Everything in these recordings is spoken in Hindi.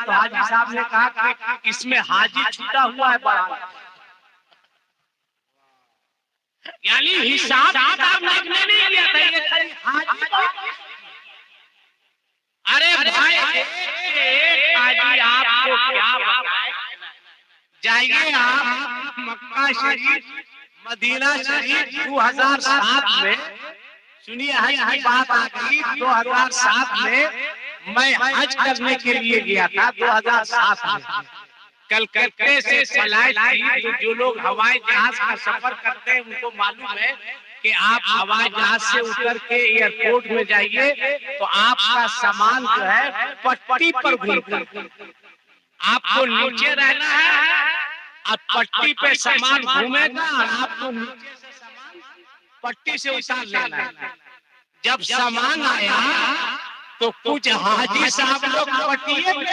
तो हाजी साहब ने कहा कि इसमें हाजी छूटा हुआ है बड़ा, यानी हिसाब किताब लिखने नहीं दिया था, ये खाली हाजी। अरे भाई हाजी आपको क्या बताएं, जाइए आप मक्का शरीफ, मदीना शरीफ 2007 में, सुनिए हज की बात आ गई। 2007 में मैं हज करने के लिए गया था। 2007 में कलकत्ते से फ्लाइट थी, तो जो लोग हवाई जहाज का सफर करते हैं उनको मालूम है कि आप हवाई जहाज से उतर के एयरपोर्ट में जाइए तो आपका सामान जो है पट्टी पर घूमता है, आपको नीचे रहना है और पट्टी पे सामान घूमेगा और आपको नीचे से सामान पट्टी से उतार लेना है। जब सामान आया तो कुछ हाजी साहब लोग पट्टिए पे,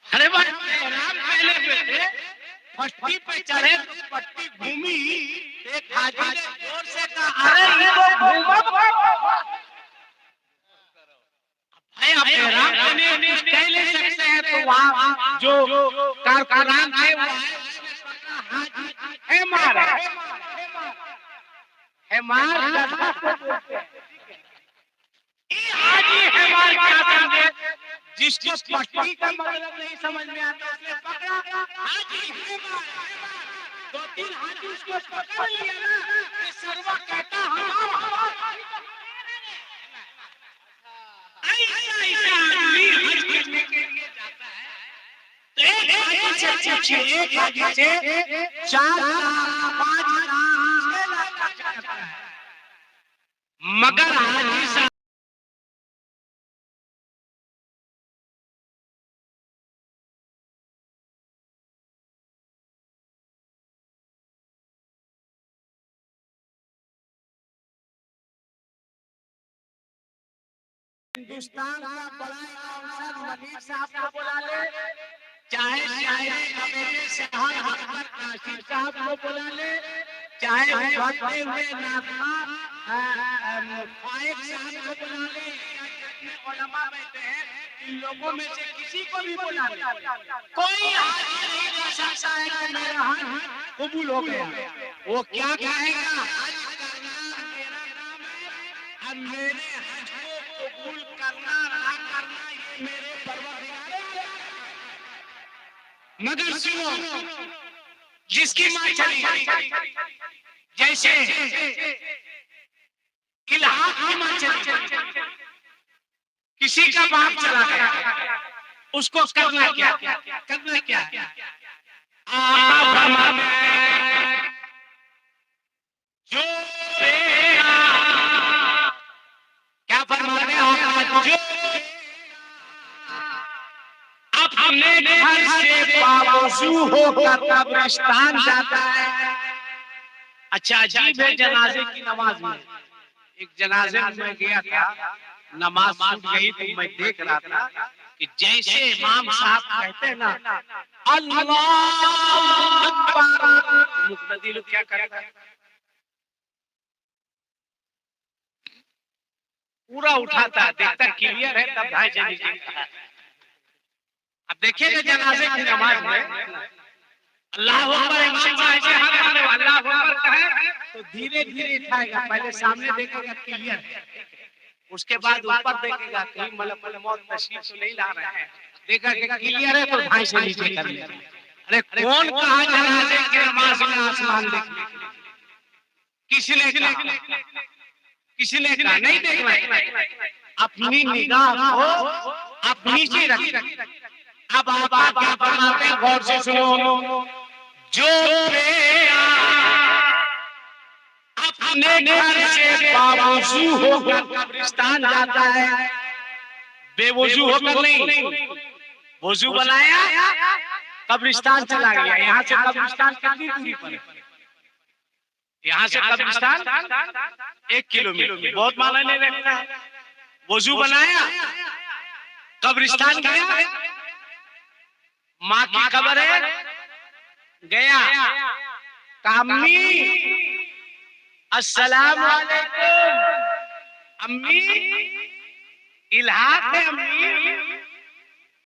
अरे भाई पहले पे पट्टी पे चढ़े तो पट्टी घूमी, एक हाजी ने जोर से कहा अरे ये तो घूमो भाई, आप हैरान करने कह ले सकते हैं। तो वहाँ जो कारकुनान थे वो है मार है मार हाजी है मार क्या समझे, जिसको पट्टी का मतलब नहीं समझ में आता उसने पकड़ा हाजी है मार। 2-3 हाजी उसको पकड़ लिया ना, ये सर्वा कहता ऐसा आदमी हज करने के लिए जाता है तो एक हाजी से पूछिए, एक हाजी से 4 लाख 5 लाख 6 लाख खर्चा करता है, मगर हाजी साहब हिंदुस्तान का बड़ा काउंसलर मलिक साहब को बुला ले, चाहे मेरे शहर अकबर काशिफ साहब को बुला ले, चाहे उभरते हुए नाथा फाइक साहब को बुला ले, जितने उलमा बैठे हैं इन लोगों में से किसी को भी बुला ले, कोई हाजी नहीं कह सकता है कि मेरा हज कबूल हो गया। वो क्या कहेगा, हज करना मेरा काम है और मेरे हज को कबूल करना ना करना ये मेरे परवरदिगार। मगर सुनो, जिसकी मां चली, जैसे इलाहाबाद की मां चली, किसी का बाप चला गया, उसको करना क्या, करना क्या, जो क्या फरमाते हैं, जो अपने घर से बावजू होकर कब्रिस्तान जाता है। अच्छा अजीब है जनाजे की नमाज में, एक जनाजे में मैं गया था, नमाज छूट गई तो मैं देख रहा था कि जैसे इमाम साहब कहते हैं ना अल्लाह अकबर, मुक्तदी लोग क्या करता है, पूरा उठाता है, देखता क्लियर है तब भाई चली जाता है। अब देखिएगा जनाजे की नमाज में अल्लाह अकबर अल्लाह अकबर कहे तो धीरे धीरे उठाएगा, पहले सामने देखेगा क्लियर है, उसके बाद ऊपर देखेगा कहीं मलकुल मौत तशरीफ नहीं ला रहा है, देखा क्लियर है तो भाई से नीचे कर ले। अरे कौन कहा जनाजे की नमाज में आसमान देखने के लिए, किसने कहा, किसने कहा नहीं देखना, अपनी निगाह को आप नीचे रख। अब आप क्या फरमाते हैं, गौर से सुनो, जो अपने घर से बावजू होकर कब्रिस्तान जाता है, बेवजू होकर नहीं, वजू बनाया कब्रिस्तान चला गया। यहाँ से कब्रिस्तान कितनी दूरी पर है, यहाँ से कब्रिस्तान 1 किलोमीटर, बहुत माना नहीं रखता है। वजू बनाया कब्रिस्तान गया, माँ की खबर है, गया, अम्मी अस्सलाम वालेकुम, अम्मी इल्हाक है, अम्मी